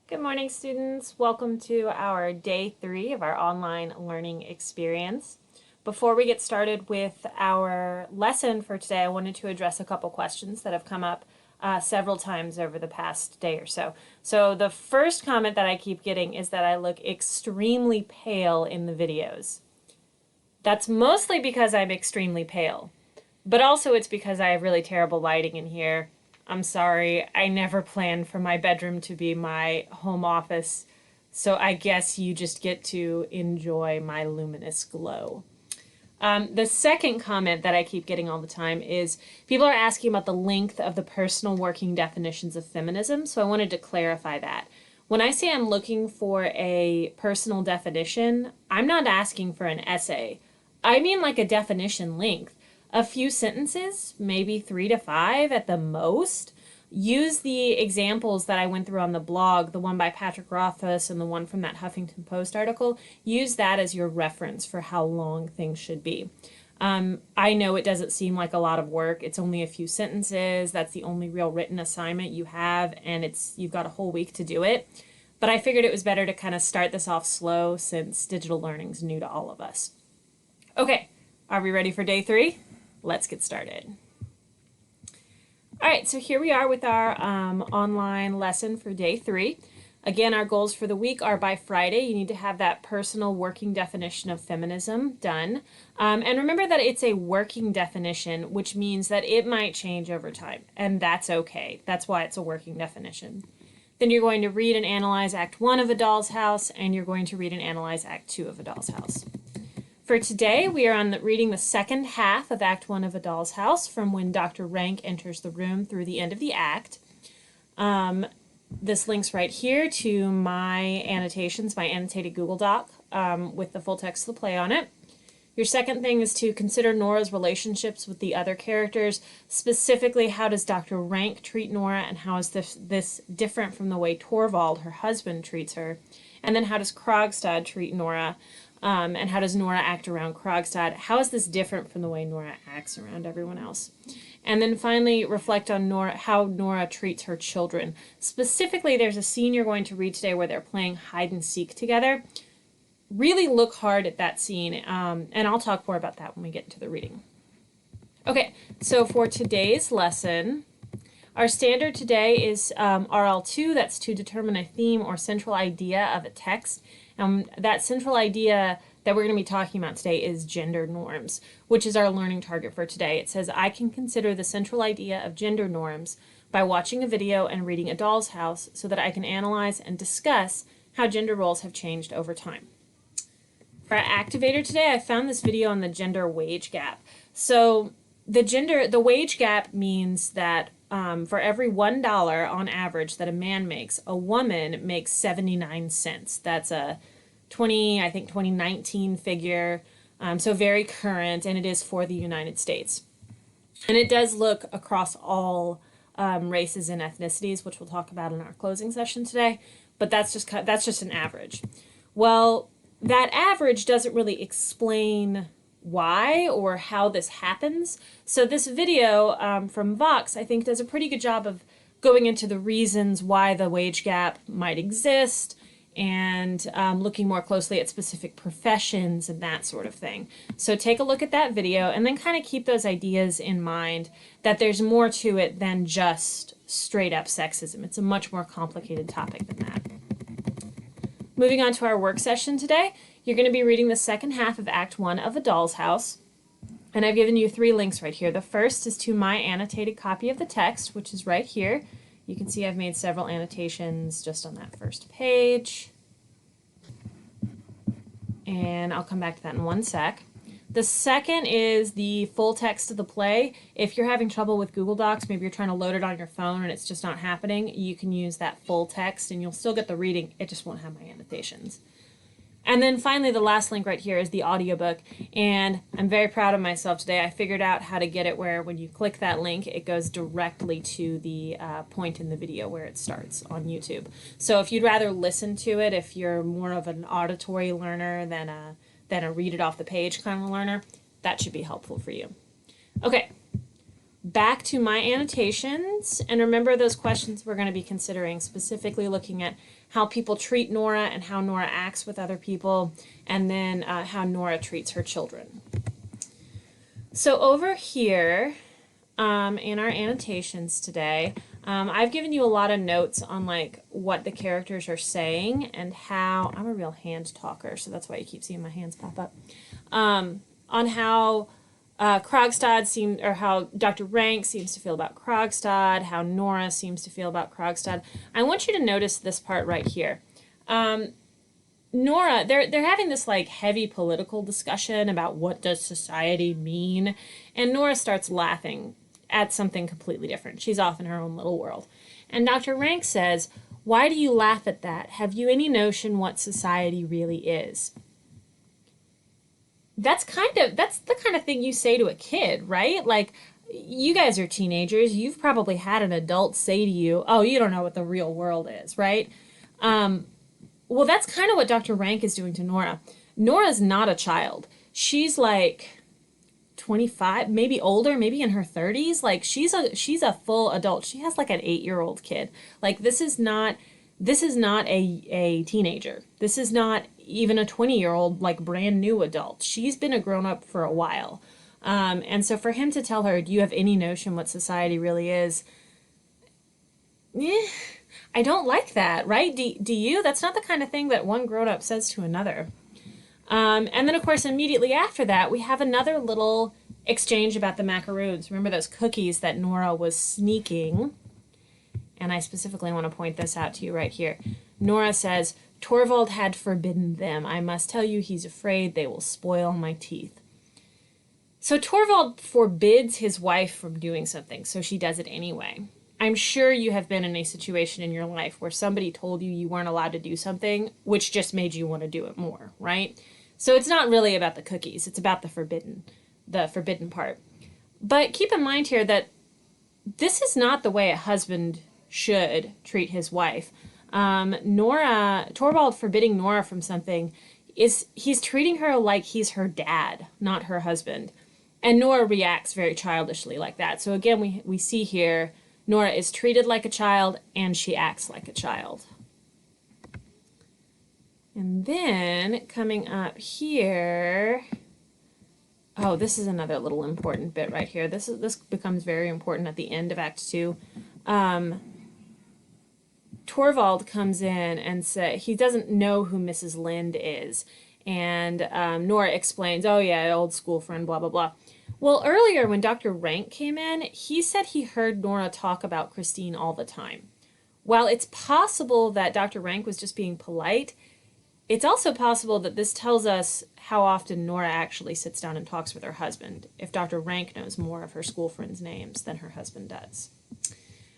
Good morning, students. Welcome to our day 3 of our online learning experience. Before we get started with our lesson for today, I wanted to address a couple questions that have come up several times over the past day or so. So the first comment that I keep getting is that I look extremely pale in the videos. That's mostly because I'm extremely pale, but also it's because I have really terrible lighting in here. I'm sorry, I never planned for my bedroom to be my home office, so I guess you just get to enjoy my luminous glow. The second comment that I keep getting all the time is people are asking about the length of the personal working definitions of feminism, so I wanted to clarify that. When I say I'm looking for a personal definition, I'm not asking for an essay. I mean like a definition length. A few sentences, maybe 3 to 5 at the most. Use the examples that I went through on the blog, the one by Patrick Rothfuss and the one from that Huffington Post article. Use that as your reference for how long things should be. I know it doesn't seem like a lot of work. It's only a few sentences. That's the only real written assignment you have, and you've got a whole week to do it. But I figured it was better to kind of start this off slow since digital learning's new to all of us. Okay, are we ready for day 3? Let's get started. All right, so here we are with our online lesson for day 3. Again, our goals for the week are by Friday, you need to have that personal working definition of feminism done. And remember that it's a working definition, which means that it might change over time, and that's okay. That's why it's a working definition. Then you're going to read and analyze Act 1 of A Doll's House, and you're going to read and analyze Act 2 of A Doll's House. For today, we are reading the second half of Act 1 of A Doll's House, from when Dr. Rank enters the room through the end of the act. This links right here to my annotations, my annotated Google Doc with the full text of the play on it. Your second thing is to consider Nora's relationships with the other characters. Specifically, how does Dr. Rank treat Nora, and how is this different from the way Torvald, her husband, treats her? And then how does Krogstad treat Nora? And how does Nora act around Krogstad? How is this different from the way Nora acts around everyone else? And then finally, reflect on how Nora treats her children. Specifically, there's a scene you're going to read today where they're playing hide and seek together. Really look hard at that scene, and I'll talk more about that when we get into the reading. Okay, so for today's lesson, our standard today is RL2, that's to determine a theme or central idea of a text. That central idea that we're going to be talking about today is gender norms, which is our learning target for today. It says, I can consider the central idea of gender norms by watching a video and reading A Doll's House so that I can analyze and discuss how gender roles have changed over time. For our activator today, I found this video on the gender wage gap. So the wage gap means that for every $1 on average that a man makes, a woman makes 79 cents. That's a 2019 figure, so very current, and it is for the United States. And it does look across all races and ethnicities, which we'll talk about in our closing session today, but that's just an average. Well, that average doesn't really explain why or how this happens. So this video from Vox, I think, does a pretty good job of going into the reasons why the wage gap might exist and looking more closely at specific professions and that sort of thing. So take a look at that video and then kind of keep those ideas in mind, that there's more to it than just straight up sexism. It's a much more complicated topic than that. Moving on to our work session today, you're going to be reading the second half of Act 1 of A Doll's House, and I've given you 3 links right here. The first is to my annotated copy of the text, which is right here. You can see I've made several annotations just on that first page, and I'll come back to that in one sec. The second is the full text of the play. If you're having trouble with Google Docs, maybe you're trying to load it on your phone and it's just not happening, you can use that full text and you'll still get the reading, it just won't have my annotations. And then finally, the last link right here is the audiobook, and I'm very proud of myself today. I figured out how to get it where when you click that link, it goes directly to the point in the video where it starts on YouTube. So if you'd rather listen to it, if you're more of an auditory learner than a read it off the page kind of learner, that should be helpful for you. Okay, back to my annotations, and remember those questions we're going to be considering, specifically looking at how people treat Nora and how Nora acts with other people, and then how Nora treats her children. So over here in our annotations today, I've given you a lot of notes on like what the characters are saying and how, I'm a real hand talker, so that's why you keep seeing my hands pop up, on how Krogstad seemed, or how Dr. Rank seems to feel about Krogstad, how Nora seems to feel about Krogstad. I want you to notice this part right here. Nora, they're having this like heavy political discussion about what does society mean, and Nora starts laughing at something completely different. She's off in her own little world. And Dr. Rank says, "Why do you laugh at that? Have you any notion what society really is?" That's the kind of thing you say to a kid, right? Like, you guys are teenagers. You've probably had an adult say to you, "Oh, you don't know what the real world is," right? Well, that's kind of what Dr. Rank is doing to Nora. Nora's not a child. She's like 25, maybe older, maybe in her 30s. Like, she's a full adult. She has like an 8-year-old kid. Like, this is not a teenager. This is not even a 20-year-old, like, brand new adult. She's been a grown-up for a while. And so for him to tell her, "Do you have any notion what society really is?" I don't like that, right? Do you? That's not the kind of thing that one grown-up says to another. And then, of course, immediately after that, we have another little exchange about the macaroons. Remember those cookies that Nora was sneaking? And I specifically want to point this out to you right here. Nora says, "Torvald had forbidden them. I must tell you he's afraid they will spoil my teeth." So Torvald forbids his wife from doing something, so she does it anyway. I'm sure you have been in a situation in your life where somebody told you you weren't allowed to do something, which just made you want to do it more, right? So it's not really about the cookies, it's about the forbidden part. But keep in mind here that this is not the way a husband should treat his wife. Torvald forbidding Nora from something he's treating her like he's her dad, not her husband. And Nora reacts very childishly like that. So again, we see here, Nora is treated like a child and she acts like a child. And then coming up here, oh, this is another little important bit right here. This becomes very important at the end of Act 2. Torvald comes in and he doesn't know who Mrs. Lind is. And Nora explains, "Oh yeah, old school friend, blah, blah, blah." Well, earlier when Dr. Rank came in, he said he heard Nora talk about Christine all the time. While it's possible that Dr. Rank was just being polite, it's also possible that this tells us how often Nora actually sits down and talks with her husband, if Dr. Rank knows more of her school friends' names than her husband does.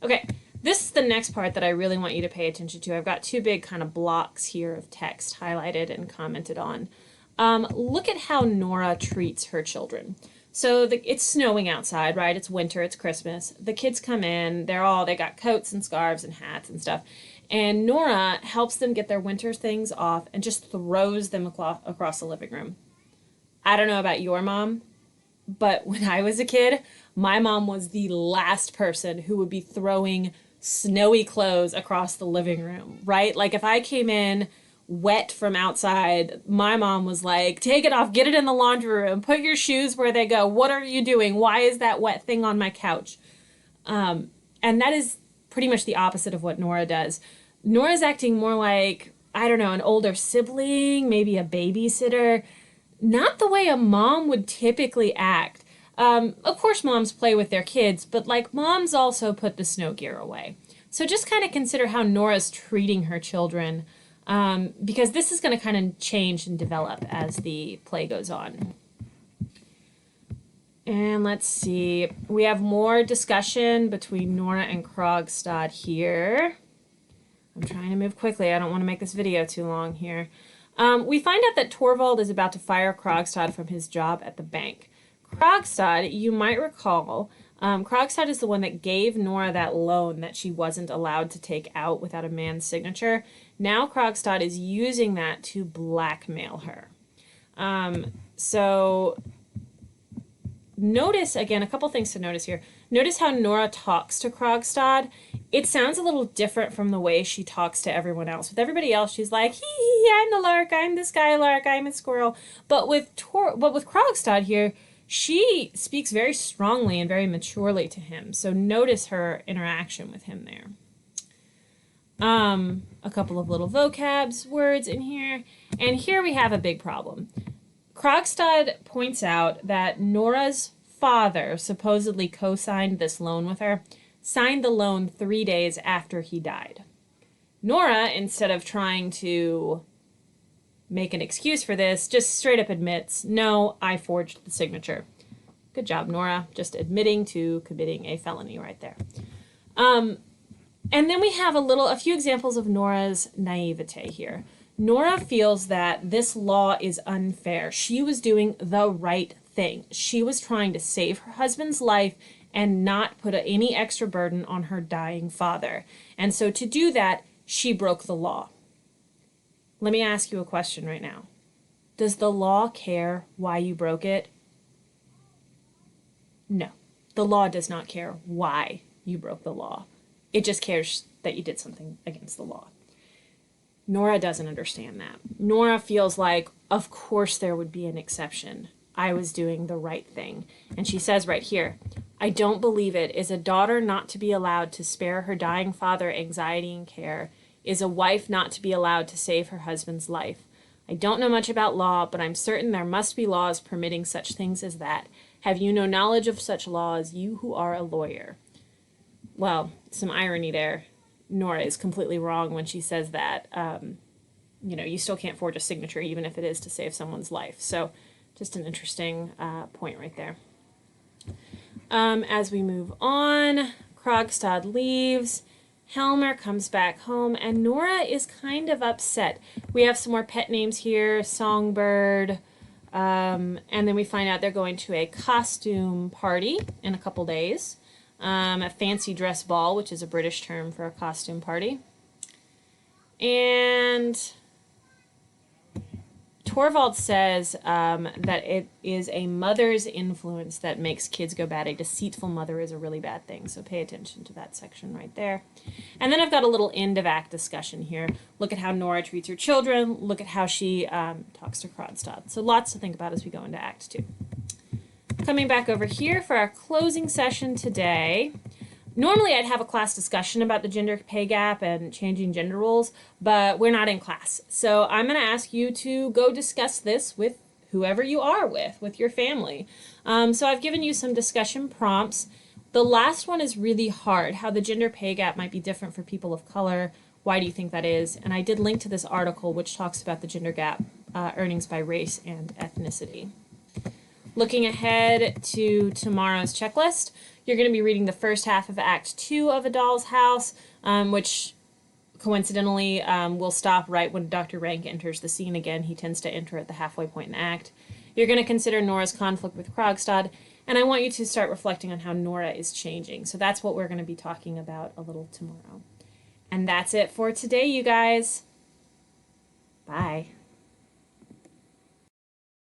Okay, this is the next part that I really want you to pay attention to. I've got two big kind of blocks here of text highlighted and commented on. Look at how Nora treats her children. So it's snowing outside, right? It's winter, it's Christmas. The kids come in, they got coats and scarves and hats and stuff. And Nora helps them get their winter things off and just throws them across the living room. I don't know about your mom, but when I was a kid, my mom was the last person who would be throwing snowy clothes across the living room, right? Like if I came in wet from outside, my mom was like, "Take it off, get it in the laundry room, put your shoes where they go. What are you doing? Why is that wet thing on my couch?" And that is pretty much the opposite of what Nora does. Nora's acting more like, I don't know, an older sibling, maybe a babysitter, not the way a mom would typically act. Of course, moms play with their kids, but like moms also put the snow gear away. So just kind of consider how Nora's treating her children, because this is going to kind of change and develop as the play goes on. And let's see, we have more discussion between Nora and Krogstad here. I'm trying to move quickly. I don't want to make this video too long here. We find out that Torvald is about to fire Krogstad from his job at the bank. Krogstad, you might recall, Krogstad is the one that gave Nora that loan that she wasn't allowed to take out without a man's signature. Now Krogstad is using that to blackmail her. So notice, again, a couple things to notice here. Notice how Nora talks to Krogstad. It sounds a little different from the way she talks to everyone else. With everybody else, she's like, hee hee, I'm the lark, I'm the skylark, I'm a squirrel. But with Krogstad here, she speaks very strongly and very maturely to him. So notice her interaction with him there. A couple of little vocabs words in here. And here we have a big problem. Krogstad points out that Nora's father supposedly co-signed this loan with her, signed the loan 3 days after he died. Nora, instead of trying to make an excuse for this, just straight up admits, no, I forged the signature. Good job, Nora. Just admitting to committing a felony right there. And then we have a few examples of Nora's naivete here. Nora feels that this law is unfair. She was doing the right thing. She was trying to save her husband's life and not put any extra burden on her dying father. And so to do that, she broke the law. Let me ask you a question right now. Does the law care why you broke it? No. The law does not care why you broke the law. It just cares that you did something against the law. Nora doesn't understand that. Nora feels like, of course there would be an exception. I was doing the right thing. And she says right here, I don't believe it. Is a daughter not to be allowed to spare her dying father anxiety and care? Is a wife not to be allowed to save her husband's life? I don't know much about law, but I'm certain there must be laws permitting such things as that. Have you no knowledge of such laws, you who are a lawyer? Well, some irony there. Nora is completely wrong when she says that. You still can't forge a signature even if it is to save someone's life. So just an interesting point right there. As we move on, Krogstad leaves. Helmer comes back home, and Nora is kind of upset. We have some more pet names here, Songbird, and then we find out they're going to a costume party in a couple days. A fancy dress ball, which is a British term for a costume party. And Torvald says that it is a mother's influence that makes kids go bad. A deceitful mother is a really bad thing, so pay attention to that section right there. And then I've got a little end of act discussion here. Look at how Nora treats her children. Look at how she talks to Krogstad. So lots to think about as we go into Act 2. Coming back over here for our closing session today. Normally I'd have a class discussion about the gender pay gap and changing gender roles, but we're not in class. So I'm going to ask you to go discuss this with whoever you are with your family. So I've given you some discussion prompts. The last one is really hard, how the gender pay gap might be different for people of color. Why do you think that is? And I did link to this article which talks about the gender gap, earnings by race and ethnicity. Looking ahead to tomorrow's checklist, you're going to be reading the first half of Act 2 of A Doll's House, which coincidentally will stop right when Dr. Rank enters the scene again. He tends to enter at the halfway point in the act. You're going to consider Nora's conflict with Krogstad, and I want you to start reflecting on how Nora is changing. So that's what we're going to be talking about a little tomorrow. And that's it for today, you guys. Bye.